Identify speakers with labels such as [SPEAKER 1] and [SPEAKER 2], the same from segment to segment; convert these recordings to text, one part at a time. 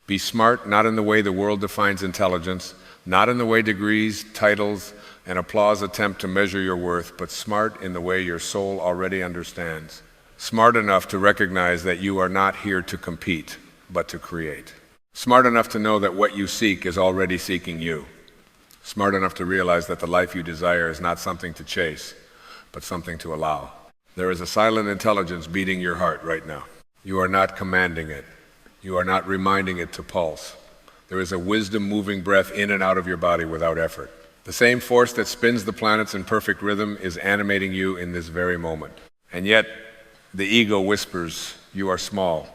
[SPEAKER 1] Be smart, not in the way the world defines intelligence, not in the way degrees, titles, and applause attempt to measure your worth, but smart in the way your soul already understands. Smart enough to recognize that you are not here to compete, but to create. Smart enough to know that what you seek is already seeking you. Smart enough to realize that the life you desire is not something to chase, but something to allow. There is a silent intelligence beating your heart right now. You are not commanding it. You are not reminding it to pulse. There is a wisdom-moving breath in and out of your body without effort. The same force that spins the planets in perfect rhythm is animating you in this very moment. And yet, the ego whispers, you are small,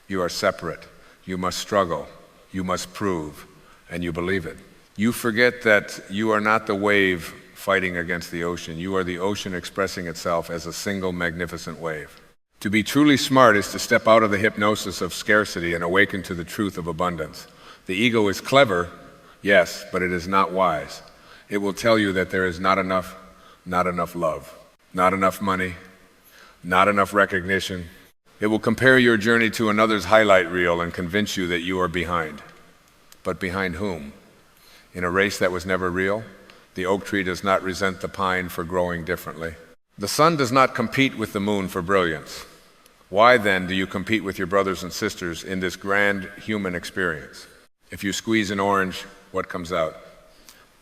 [SPEAKER 1] you are separate, you must struggle, you must prove, and you believe it. You forget that you are not the wave fighting against the ocean. You are the ocean expressing itself as a single magnificent wave. To be truly smart is to step out of the hypnosis of scarcity and awaken to the truth of abundance. The ego is clever, yes, but it is not wise. It will tell you that there is not enough love, not enough money, not enough recognition. It will compare your journey to another's highlight reel and convince you that you are behind. But behind whom? In a race that was never real? The oak tree does not resent the pine for growing differently. The sun does not compete with the moon for brilliance. Why then do you compete with your brothers and sisters in this grand human experience? If you squeeze an orange, what comes out?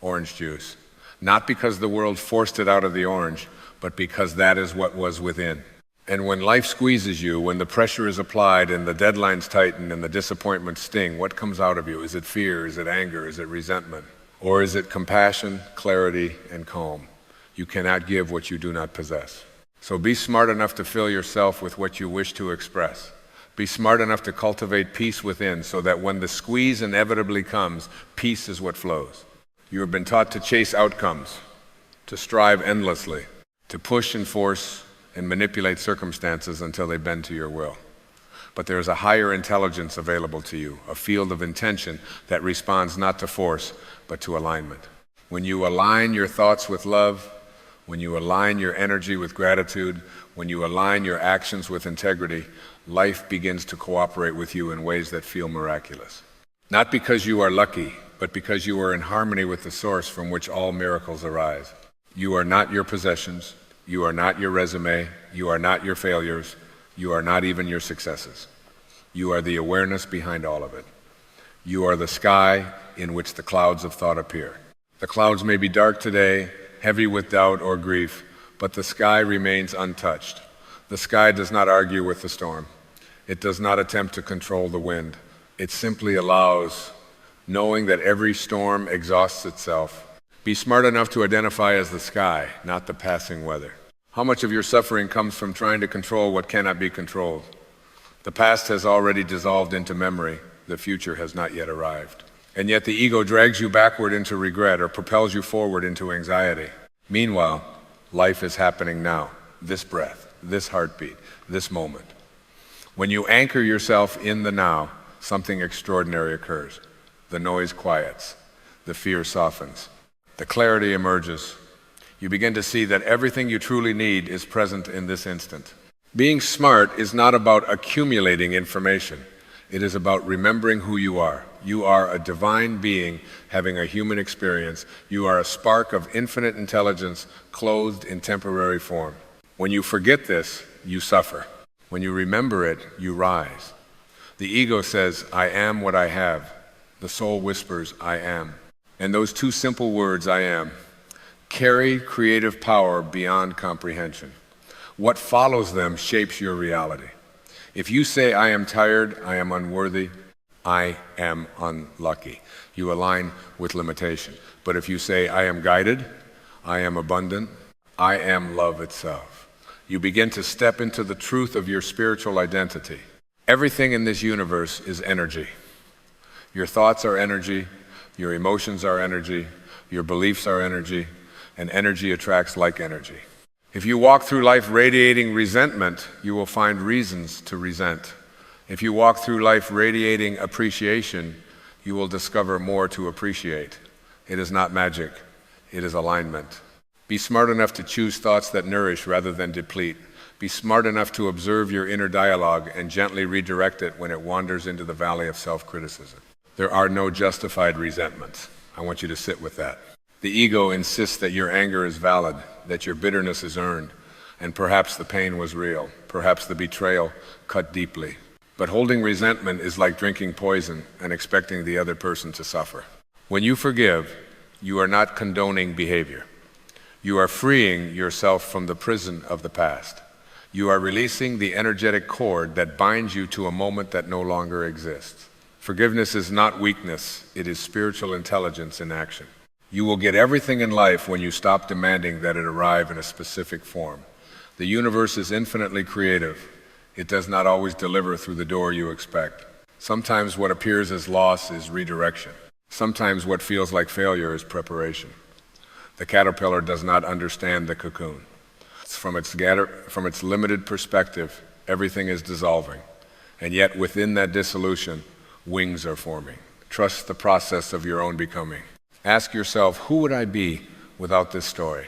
[SPEAKER 1] Orange juice. Not because the world forced it out of the orange, but because that is what was within. And when life squeezes you, when the pressure is applied and the deadlines tighten and the disappointments sting, what comes out of you? Is it fear? Is it anger? Is it resentment? Or is it compassion, clarity, and calm? You cannot give what you do not possess. So be smart enough to fill yourself with what you wish to express. Be smart enough to cultivate peace within so that when the squeeze inevitably comes, peace is what flows. You have been taught to chase outcomes, to strive endlessly, to push and force and manipulate circumstances until they bend to your will. But there is a higher intelligence available to you, a field of intention that responds not to force, but to alignment. When you align your thoughts with love, when you align your energy with gratitude, when you align your actions with integrity, life begins to cooperate with you in ways that feel miraculous. Not because you are lucky, but because you are in harmony with the source from which all miracles arise. You are not your possessions. You are not your resume. You are not your failures. You are not even your successes. You are the awareness behind all of it. You are the sky in which the clouds of thought appear. The clouds may be dark today, heavy with doubt or grief, but the sky remains untouched. The sky does not argue with the storm. It does not attempt to control the wind. It simply allows, knowing that every storm exhausts itself. Be smart enough to identify as the sky, not the passing weather. How much of your suffering comes from trying to control what cannot be controlled? The past has already dissolved into memory. The future has not yet arrived. And yet the ego drags you backward into regret or propels you forward into anxiety. Meanwhile, life is happening now, this breath, this heartbeat, this moment. When you anchor yourself in the now, something extraordinary occurs. The noise quiets, the fear softens, the clarity emerges. You begin to see that everything you truly need is present in this instant. Being smart is not about accumulating information. It is about remembering who you are. You are a divine being having a human experience. You are a spark of infinite intelligence clothed in temporary form. When you forget this, you suffer. When you remember it, you rise. The ego says, I am what I have. The soul whispers, I am. And those two simple words, I am, carry creative power beyond comprehension. What follows them shapes your reality. If you say, I am tired, I am unworthy, I am unlucky, you align with limitation. But if you say, I am guided, I am abundant, I am love itself, you begin to step into the truth of your spiritual identity. Everything in this universe is energy. Your thoughts are energy, your emotions are energy, your beliefs are energy, and energy attracts like energy. If you walk through life radiating resentment, you will find reasons to resent. If you walk through life radiating appreciation, you will discover more to appreciate. It is not magic, it is alignment. Be smart enough to choose thoughts that nourish rather than deplete. Be smart enough to observe your inner dialogue and gently redirect it when it wanders into the valley of self-criticism. There are no justified resentments. I want you to sit with that. The ego insists that your anger is valid, that your bitterness is earned, and perhaps the pain was real, perhaps the betrayal cut deeply. But holding resentment is like drinking poison and expecting the other person to suffer. When you forgive, you are not condoning behavior. You are freeing yourself from the prison of the past. You are releasing the energetic cord that binds you to a moment that no longer exists. Forgiveness is not weakness, it is spiritual intelligence in action. You will get everything in life when you stop demanding that it arrive in a specific form. The universe is infinitely creative. It does not always deliver through the door you expect. Sometimes what appears as loss is redirection. Sometimes what feels like failure is preparation. The caterpillar does not understand the cocoon. From its limited perspective, everything is dissolving. And yet within that dissolution, wings are forming. Trust the process of your own becoming. Ask yourself, who would I be without this story?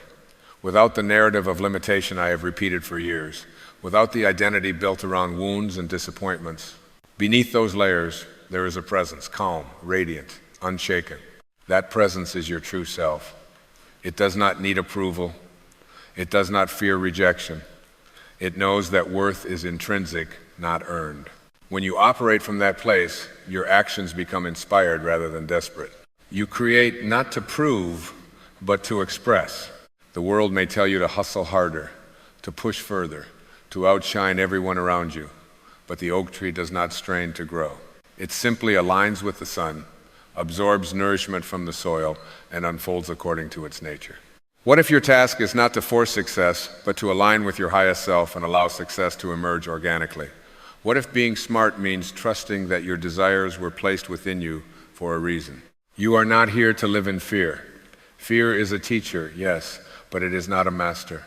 [SPEAKER 1] Without the narrative of limitation I have repeated for years? Without the identity built around wounds and disappointments? Beneath those layers, there is a presence, calm, radiant, unshaken. That presence is your true self. It does not need approval. It does not fear rejection. It knows that worth is intrinsic, not earned. When you operate from that place, your actions become inspired rather than desperate. You create not to prove, but to express. The world may tell you to hustle harder, to push further, to outshine everyone around you, but the oak tree does not strain to grow. It simply aligns with the sun, absorbs nourishment from the soil, and unfolds according to its nature. What if your task is not to force success, but to align with your highest self and allow success to emerge organically? What if being smart means trusting that your desires were placed within you for a reason? You are not here to live in fear. Fear is a teacher, yes, but it is not a master.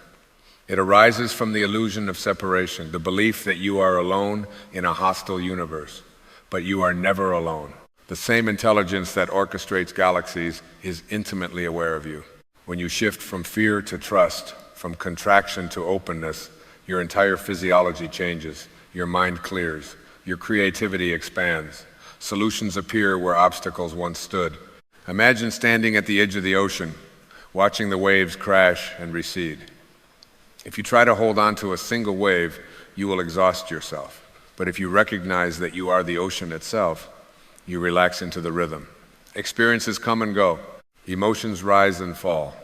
[SPEAKER 1] It arises from the illusion of separation, the belief that you are alone in a hostile universe. But you are never alone. The same intelligence that orchestrates galaxies is intimately aware of you. When you shift from fear to trust, from contraction to openness, your entire physiology changes, your mind clears, your creativity expands, solutions appear where obstacles once stood. Imagine standing at the edge of the ocean, watching the waves crash and recede. If you try to hold on to a single wave, you will exhaust yourself. But if you recognize that you are the ocean itself, you relax into the rhythm. Experiences come and go. Emotions rise and fall.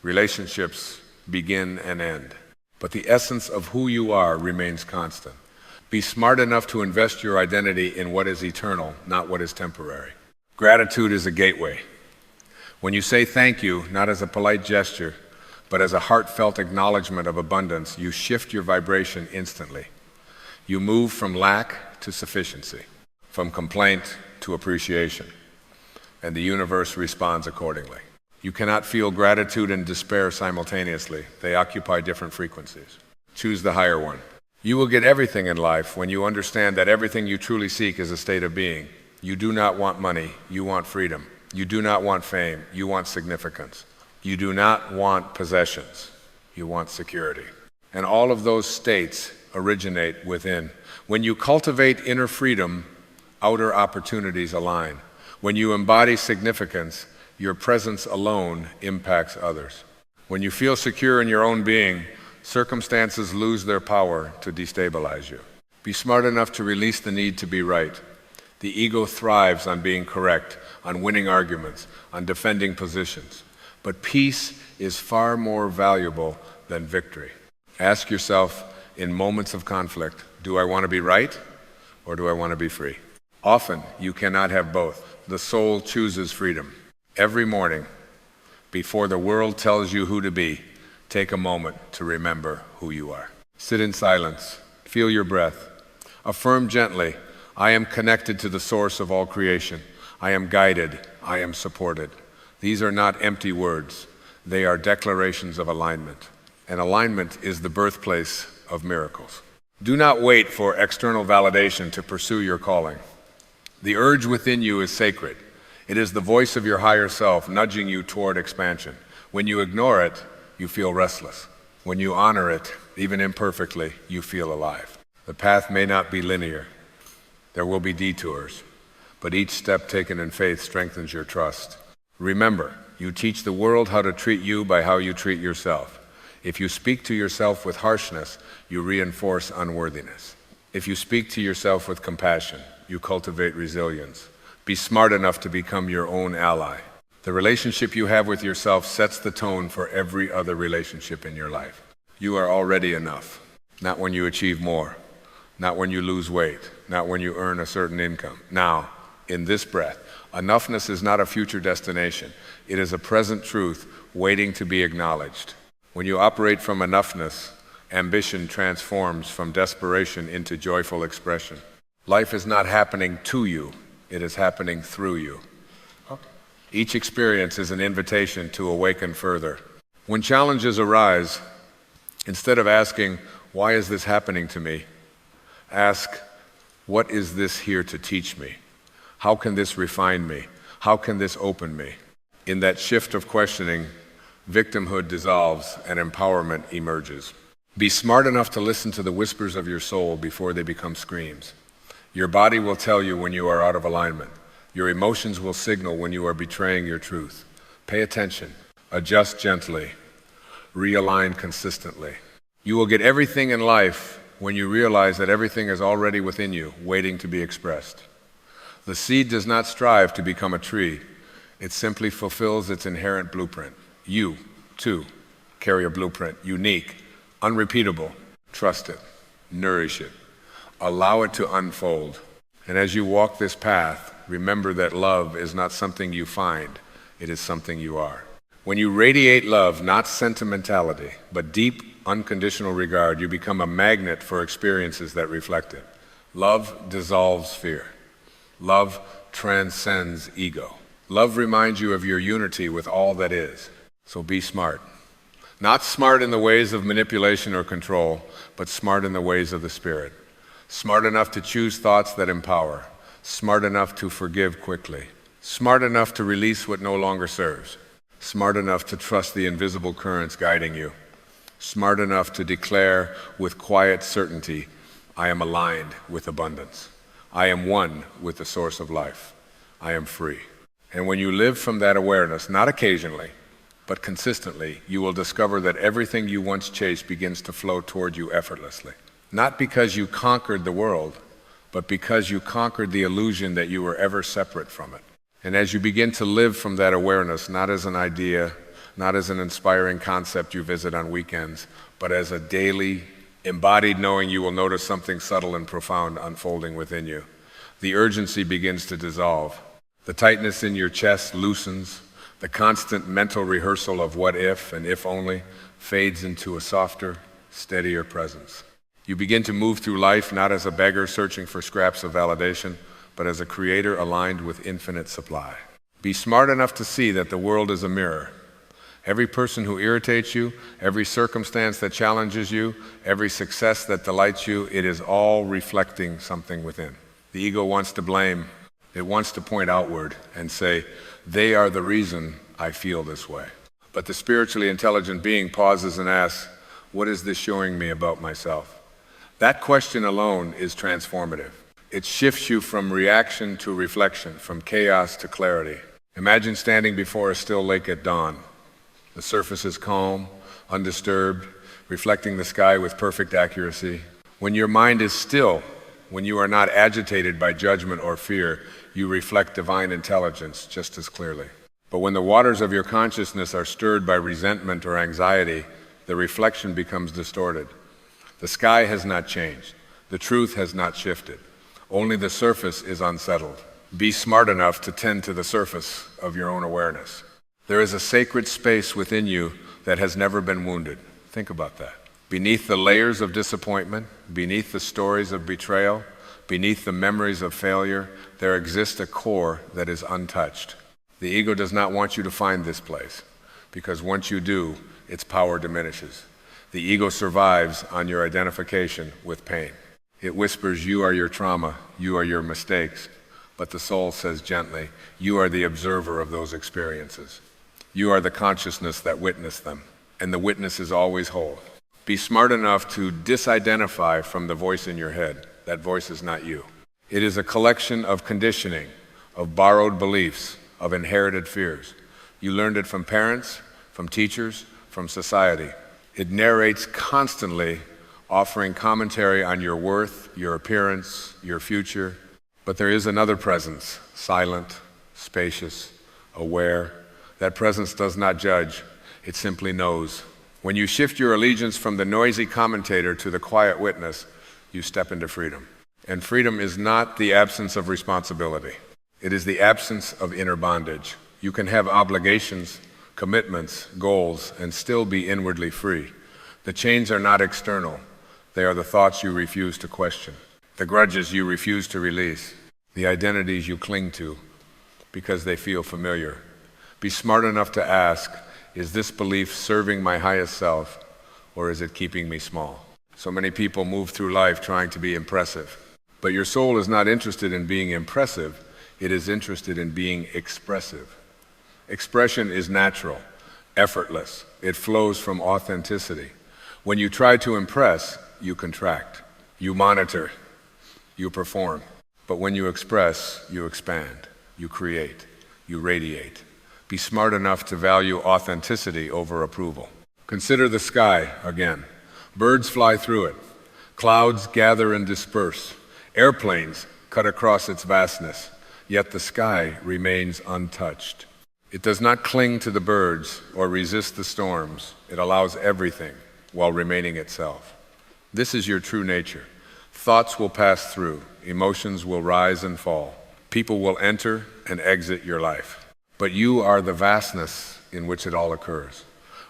[SPEAKER 1] Relationships begin and end. But the essence of who you are remains constant. Be smart enough to invest your identity in what is eternal, not what is temporary. Gratitude is a gateway. When you say thank you, not as a polite gesture, but as a heartfelt acknowledgement of abundance, you shift your vibration instantly. You move from lack to sufficiency, from complaint to appreciation, and the universe responds accordingly. You cannot feel gratitude and despair simultaneously. They occupy different frequencies. Choose the higher one. You will get everything in life when you understand that everything you truly seek is a state of being. You do not want money, you want freedom. You do not want fame, you want significance. You do not want possessions, you want security. And all of those states originate within. When you cultivate inner freedom, outer opportunities align. When you embody significance, your presence alone impacts others. When you feel secure in your own being, circumstances lose their power to destabilize you. Be smart enough to release the need to be right. The ego thrives on being correct, on winning arguments, on defending positions. But peace is far more valuable than victory. Ask yourself in moments of conflict, do I want to be right or do I want to be free? Often you cannot have both. The soul chooses freedom. Every morning, before the world tells you who to be, take a moment to remember who you are. Sit in silence. Feel your breath. Affirm gently, I am connected to the source of all creation. I am guided. I am supported. These are not empty words. They are declarations of alignment. And alignment is the birthplace of miracles. Do not wait for external validation to pursue your calling. The urge within you is sacred. It is the voice of your higher self nudging you toward expansion. When you ignore it, you feel restless. When you honor it, even imperfectly, you feel alive. The path may not be linear. There will be detours, but each step taken in faith strengthens your trust. Remember, you teach the world how to treat you by how you treat yourself. If you speak to yourself with harshness, you reinforce unworthiness. If you speak to yourself with compassion, you cultivate resilience. Be smart enough to become your own ally. The relationship you have with yourself sets the tone for every other relationship in your life. You are already enough, not when you achieve more, not when you lose weight, not when you earn a certain income. Now, in this breath, enoughness is not a future destination. It is a present truth waiting to be acknowledged. When you operate from enoughness, ambition transforms from desperation into joyful expression. Life is not happening to you, it is happening through you. Each experience is an invitation to awaken further. When challenges arise, instead of asking, "Why is this happening to me?" ask, "What is this here to teach me? How can this refine me? How can this open me?" In that shift of questioning, victimhood dissolves and empowerment emerges. Be smart enough to listen to the whispers of your soul before they become screams. Your body will tell you when you are out of alignment. Your emotions will signal when you are betraying your truth. Pay attention, adjust gently, realign consistently. You will get everything in life when you realize that everything is already within you, waiting to be expressed. The seed does not strive to become a tree. It simply fulfills its inherent blueprint. You, too, carry a blueprint, unique, unrepeatable. Trust it, nourish it, allow it to unfold. And as you walk this path, remember that love is not something you find, it is something you are. When you radiate love, not sentimentality, but deep, unconditional regard, you become a magnet for experiences that reflect it. Love dissolves fear. Love transcends ego. Love reminds you of your unity with all that is. So be smart. Not smart in the ways of manipulation or control, but smart in the ways of the Spirit. Smart enough to choose thoughts that empower. Smart enough to forgive quickly. Smart enough to release what no longer serves. Smart enough to trust the invisible currents guiding you. Smart enough to declare with quiet certainty, I am aligned with abundance. I am one with the source of life. I am free. And when you live from that awareness, not occasionally, but consistently, you will discover that everything you once chased begins to flow toward you effortlessly. Not because you conquered the world, but because you conquered the illusion that you were ever separate from it. And as you begin to live from that awareness, not as an idea, not as an inspiring concept you visit on weekends, but as a daily, embodied knowing, you will notice something subtle and profound unfolding within you. The urgency begins to dissolve. The tightness in your chest loosens. The constant mental rehearsal of what if and if only fades into a softer, steadier presence. You begin to move through life not as a beggar searching for scraps of validation, but as a creator aligned with infinite supply. Be smart enough to see that the world is a mirror. Every person who irritates you, every circumstance that challenges you, every success that delights you, it is all reflecting something within. The ego wants to blame. It wants to point outward and say, they are the reason I feel this way. But the spiritually intelligent being pauses and asks, what is this showing me about myself? That question alone is transformative. It shifts you from reaction to reflection, from chaos to clarity. Imagine standing before a still lake at dawn. The surface is calm, undisturbed, reflecting the sky with perfect accuracy. When your mind is still, when you are not agitated by judgment or fear, you reflect divine intelligence just as clearly. But when the waters of your consciousness are stirred by resentment or anxiety, the reflection becomes distorted. The sky has not changed. The truth has not shifted. Only the surface is unsettled. Be smart enough to tend to the surface of your own awareness. There is a sacred space within you that has never been wounded. Think about that. Beneath the layers of disappointment, beneath the stories of betrayal, beneath the memories of failure, there exists a core that is untouched. The ego does not want you to find this place, because once you do, its power diminishes. The ego survives on your identification with pain. It whispers, you are your trauma, you are your mistakes, but the soul says gently, you are the observer of those experiences. You are the consciousness that witnessed them, and the witness is always whole. Be smart enough to disidentify from the voice in your head. That voice is not you. It is a collection of conditioning, of borrowed beliefs, of inherited fears. You learned it from parents, from teachers, from society. It narrates constantly, offering commentary on your worth, your appearance, your future. But there is another presence, silent, spacious, aware. That presence does not judge, it simply knows. When you shift your allegiance from the noisy commentator to the quiet witness, you step into freedom. And freedom is not the absence of responsibility. It is the absence of inner bondage. You can have obligations, commitments, goals, and still be inwardly free. The chains are not external. They are the thoughts you refuse to question, the grudges you refuse to release, the identities you cling to because they feel familiar. Be smart enough to ask, is this belief serving my highest self, or is it keeping me small? So many people move through life trying to be impressive. But your soul is not interested in being impressive, it is interested in being expressive. Expression is natural, effortless. It flows from authenticity. When you try to impress, you contract. You monitor. You perform. But when you express, you expand. You create. You radiate. Be smart enough to value authenticity over approval. Consider the sky again. Birds fly through it. Clouds gather and disperse. Airplanes cut across its vastness. Yet the sky remains untouched. It does not cling to the birds or resist the storms. It allows everything while remaining itself. This is your true nature. Thoughts will pass through. Emotions will rise and fall. People will enter and exit your life. But you are the vastness in which it all occurs.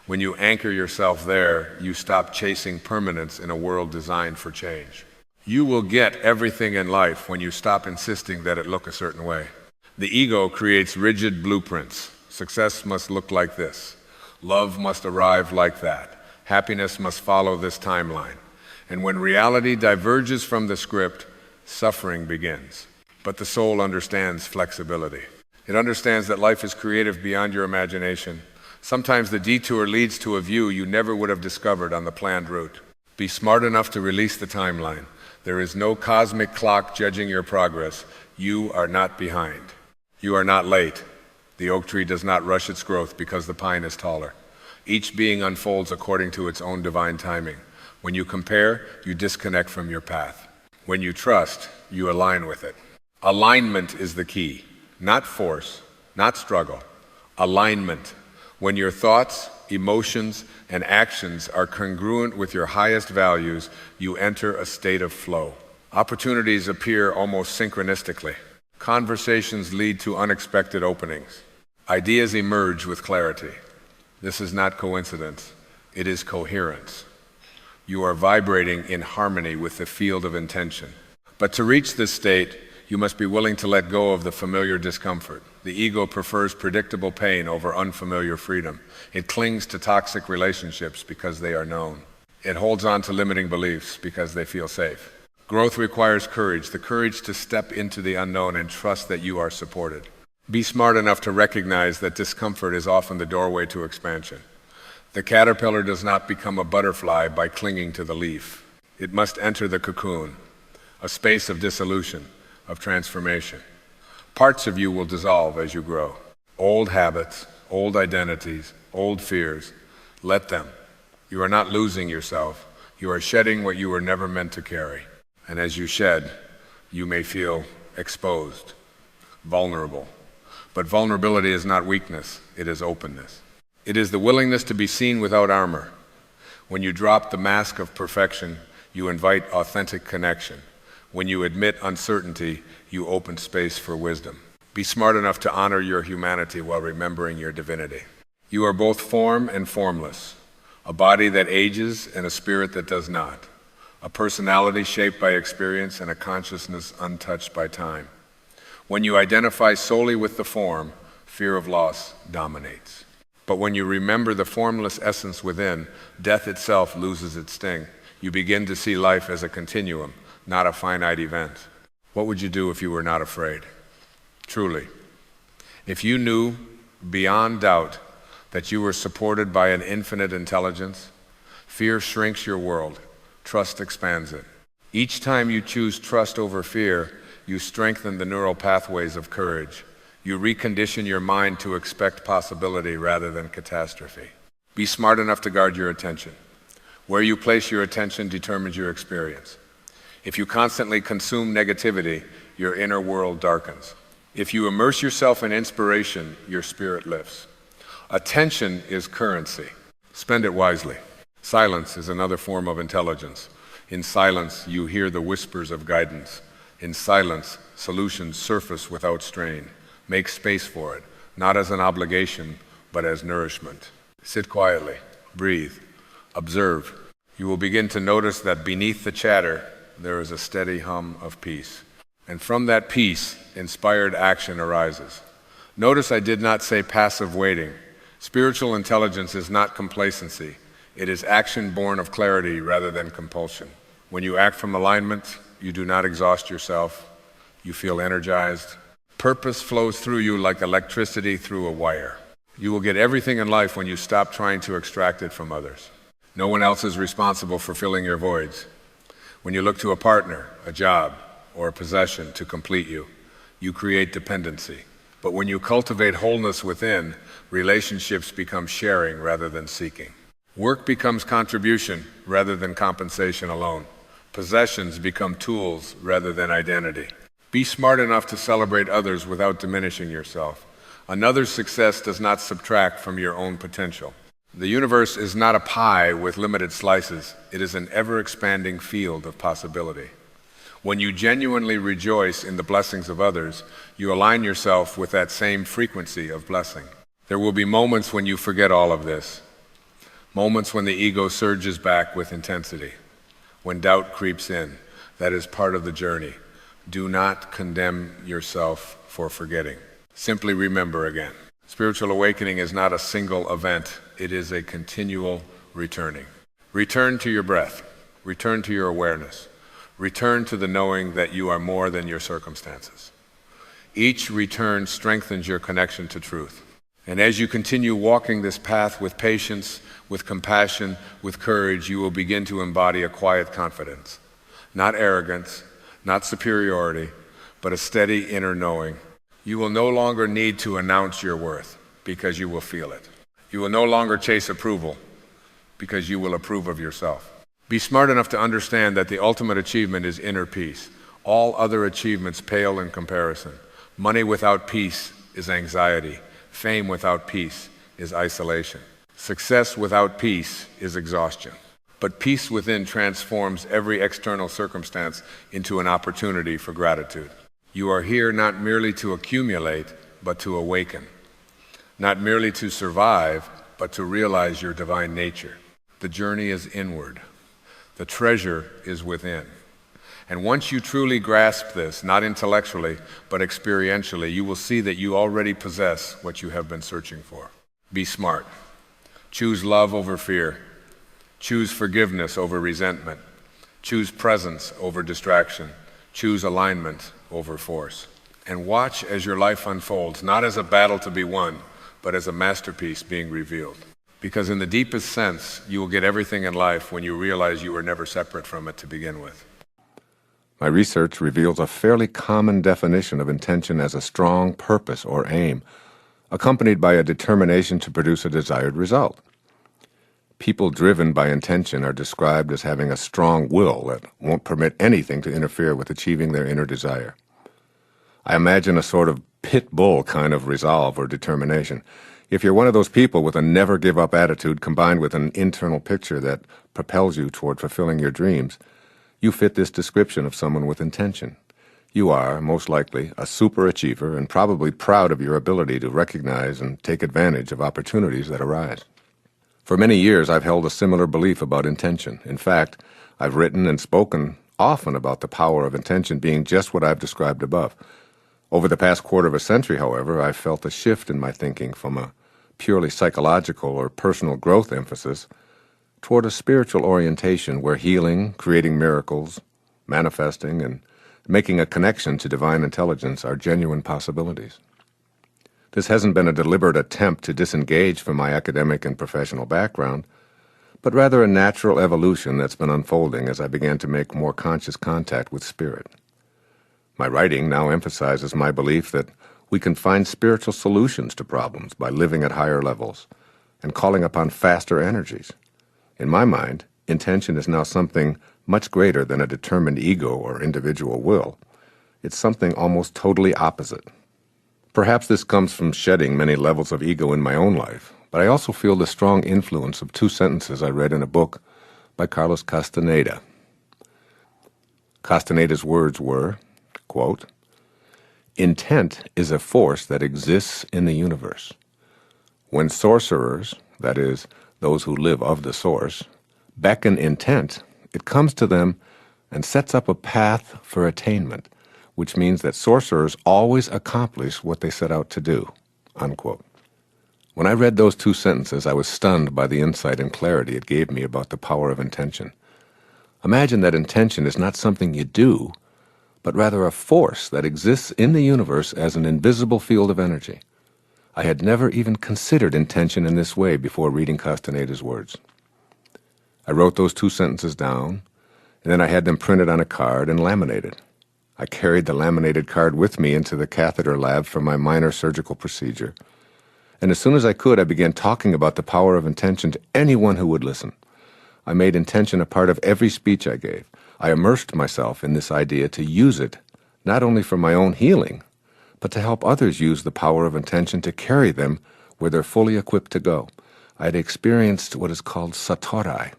[SPEAKER 1] When you anchor yourself there, you stop chasing permanence in a world designed for change. You will get everything in life when you stop insisting that it look a certain way. The ego creates rigid blueprints. Success must look like this. Love must arrive like that. Happiness must follow this timeline. And when reality diverges from the script, suffering begins. But the soul understands flexibility. It understands that life is creative beyond your imagination. Sometimes the detour leads to a view you never would have discovered on the planned route. Be smart enough to release the timeline. There is no cosmic clock judging your progress. You are not behind. You are not late. The oak tree does not rush its growth because the pine is taller. Each being unfolds according to its own divine timing. When you compare, you disconnect from your path. When you trust, you align with it. Alignment is the key. Not force, not struggle. Alignment. When your thoughts, emotions, and actions are congruent with your highest values, you enter a state of flow. Opportunities appear almost synchronistically. Conversations lead to unexpected openings. Ideas emerge with clarity. This is not coincidence. It is coherence. You are vibrating in harmony with the field of intention. But to reach this state, you must be willing to let go of the familiar discomfort. The ego prefers predictable pain over unfamiliar freedom. It clings to toxic relationships because they are known. It holds on to limiting beliefs because they feel safe. Growth requires courage, the courage to step into the unknown and trust that you are supported. Be smart enough to recognize that discomfort is often the doorway to expansion. The caterpillar does not become a butterfly by clinging to the leaf. It must enter the cocoon, a space of dissolution, of transformation. Parts of you will dissolve as you grow. Old habits, old identities, old fears, let them. You are not losing yourself. You are shedding what you were never meant to carry. And as you shed, you may feel exposed, vulnerable. But vulnerability is not weakness, it is openness. It is the willingness to be seen without armor. When you drop the mask of perfection, you invite authentic connection. When you admit uncertainty, you open space for wisdom. Be smart enough to honor your humanity while remembering your divinity. You are both form and formless, a body that ages and a spirit that does not, a personality shaped by experience and a consciousness untouched by time. When you identify solely with the form, fear of loss dominates. But when you remember the formless essence within, death itself loses its sting. You begin to see life as a continuum, not a finite event. What would you do if you were not afraid? Truly. If you knew beyond doubt that you were supported by an infinite intelligence, Fear shrinks your world. Trust expands it. Each time you choose trust over fear, you strengthen the neural pathways of courage. You recondition your mind to expect possibility rather than catastrophe. Be smart enough to guard your attention. Where you place your attention determines your experience. If you constantly consume negativity, your inner world darkens. If you immerse yourself in inspiration, your spirit lifts. Attention is currency. Spend it wisely. Silence is another form of intelligence. In silence, you hear the whispers of guidance. In silence, solutions surface without strain. Make space for it, not as an obligation, but as nourishment. Sit quietly, breathe, observe. You will begin to notice that beneath the chatter, there is a steady hum of peace. And from that peace, inspired action arises. Notice I did not say passive waiting. Spiritual intelligence is not complacency. It is action born of clarity rather than compulsion. When you act from alignment, you do not exhaust yourself. You feel energized. Purpose flows through you like electricity through a wire. You will get everything in life when you stop trying to extract it from others. No one else is responsible for filling your voids. When you look to a partner, a job, or a possession to complete you, you create dependency. But when you cultivate wholeness within, relationships become sharing rather than seeking. Work becomes contribution rather than compensation alone. Possessions become tools rather than identity. Be smart enough to celebrate others without diminishing yourself. Another's success does not subtract from your own potential. The universe is not a pie with limited slices. It is an ever-expanding field of possibility. When you genuinely rejoice in the blessings of others, you align yourself with that same frequency of blessing. There will be moments when you forget all of this. Moments when the ego surges back with intensity. When doubt creeps in. That is part of the journey. Do not condemn yourself for forgetting. Simply remember again. Spiritual awakening is not a single event. It is a continual returning. Return to your breath. Return to your awareness. Return to the knowing that you are more than your circumstances. Each return strengthens your connection to truth. And as you continue walking this path with patience, with compassion, with courage, you will begin to embody a quiet confidence. Not arrogance, not superiority, but a steady inner knowing. You will no longer need to announce your worth because you will feel it. You will no longer chase approval because you will approve of yourself. Be smart enough to understand that the ultimate achievement is inner peace. All other achievements pale in comparison. Money without peace is anxiety. Fame without peace is isolation. Success without peace is exhaustion. But peace within transforms every external circumstance into an opportunity for gratitude. You are here not merely to accumulate, but to awaken. Not merely to survive, but to realize your divine nature. The journey is inward. The treasure is within. And once you truly grasp this, not intellectually, but experientially, you will see that you already possess what you have been searching for. Be smart. Choose love over fear. Choose forgiveness over resentment. Choose presence over distraction. Choose alignment over force. And watch as your life unfolds, not as a battle to be won, but as a masterpiece being revealed. Because in the deepest sense, you will get everything in life when you realize you were never separate from it to begin with.
[SPEAKER 2] My research reveals a fairly common definition of intention as a strong purpose or aim, accompanied by a determination to produce a desired result. People driven by intention are described as having a strong will that won't permit anything to interfere with achieving their inner desire. I imagine a sort of pit bull kind of resolve or determination. If you're one of those people with a never-give-up attitude combined with an internal picture that propels you toward fulfilling your dreams, you fit this description of someone with intention. You are, most likely, a superachiever and probably proud of your ability to recognize and take advantage of opportunities that arise. For many years, I've held a similar belief about intention. In fact, I've written and spoken often about the power of intention being just what I've described above. Over the past quarter of a century, however, I've felt a shift in my thinking from a purely psychological or personal growth emphasis toward a spiritual orientation where healing, creating miracles, manifesting, and making a connection to divine intelligence are genuine possibilities. This hasn't been a deliberate attempt to disengage from my academic and professional background, but rather a natural evolution that's been unfolding as I began to make more conscious contact with spirit. My writing now emphasizes my belief that we can find spiritual solutions to problems by living at higher levels and calling upon faster energies. In my mind, intention is now something much greater than a determined ego or individual will. It's something almost totally opposite. Perhaps this comes from shedding many levels of ego in my own life, but I also feel the strong influence of two sentences I read in a book by Carlos Castaneda. Castaneda's words were, quote, "Intent is a force that exists in the universe. When sorcerers, that is, those who live of the source, beckon intent, it comes to them and sets up a path for attainment, which means that sorcerers always accomplish what they set out to do." Unquote. When I read those two sentences, I was stunned by the insight and clarity it gave me about the power of intention. Imagine that intention is not something you do, but rather a force that exists in the universe as an invisible field of energy. I had never even considered intention in this way before reading Castaneda's words. I wrote those two sentences down, and then I had them printed on a card and laminated. I carried the laminated card with me into the catheter lab for my minor surgical procedure, and as soon as I could, I began talking about the power of intention to anyone who would listen. I made intention a part of every speech I gave. I immersed myself in this idea to use it, not only for my own healing, but to help others use the power of intention to carry them where they're fully equipped to go. I had experienced what is called satori,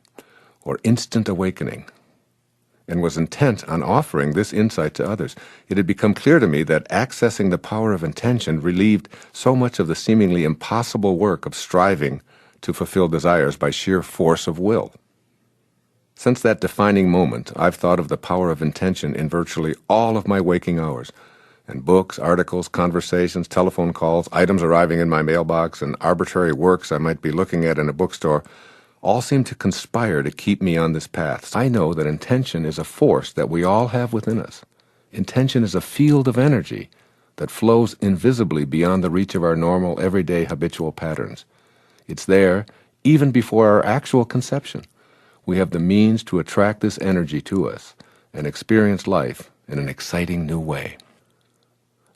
[SPEAKER 2] or instant awakening, and was intent on offering this insight to others. It had become clear to me that accessing the power of intention relieved so much of the seemingly impossible work of striving to fulfill desires by sheer force of will. Since that defining moment, I've thought of the power of intention in virtually all of my waking hours, and books, articles, conversations, telephone calls, items arriving in my mailbox, and arbitrary works I might be looking at in a bookstore all seem to conspire to keep me on this path. I know that intention is a force that we all have within us. Intention is a field of energy that flows invisibly beyond the reach of our normal, everyday, habitual patterns. It's there even before our actual conception. We have the means to attract this energy to us and experience life in an exciting new way.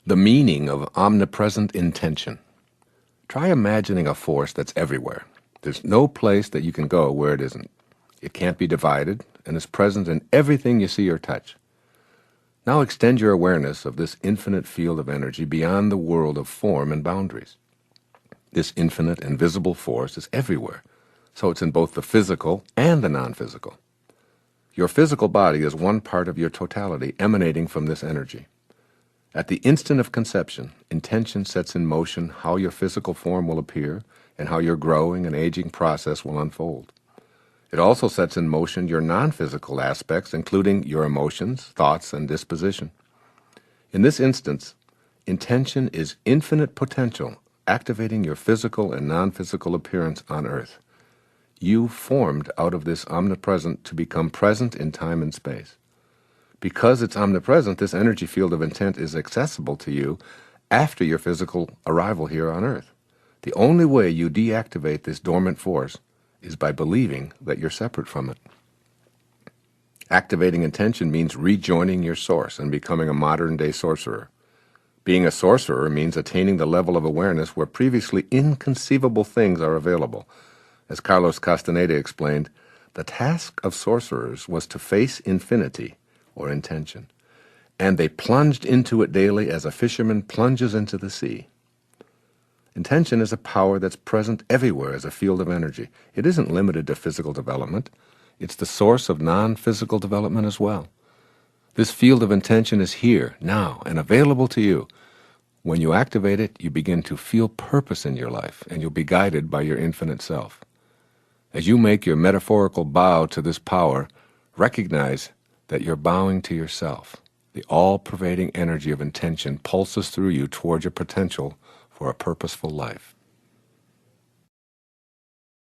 [SPEAKER 2] The meaning of omnipresent intention. Try imagining a force that's everywhere. There's no place that you can go where it isn't. It can't be divided and is present in everything you see or touch. Now extend your awareness of this infinite field of energy beyond the world of form and boundaries. This infinite and visible force is everywhere, so it's in both the physical and the non-physical. Your physical body is one part of your totality emanating from this energy. At the instant of conception, intention sets in motion how your physical form will appear and how your growing and aging process will unfold. It also sets in motion your non-physical aspects, including your emotions, thoughts, and disposition. In this instance, intention is infinite potential, activating your physical and non-physical appearance on Earth. You formed out of this omnipresent to become present in time and space. Because it's omnipresent, this energy field of intent is accessible to you after your physical arrival here on Earth. The only way you deactivate this dormant force is by believing that you're separate from it. Activating intention means rejoining your source and becoming a modern-day sorcerer. Being a sorcerer means attaining the level of awareness where previously inconceivable things are available. As Carlos Castaneda explained, the task of sorcerers was to face infinity, or intention, and they plunged into it daily as a fisherman plunges into the sea. Intention is a power that's present everywhere as a field of energy. It isn't limited to physical development. It's the source of non-physical development as well. This field of intention is here, now, and available to you. When you activate it, you begin to feel purpose in your life, and you'll be guided by your infinite self. As you make your metaphorical bow to this power, recognize that you're bowing to yourself. The all-pervading energy of intention pulses through you toward your potential for a purposeful life.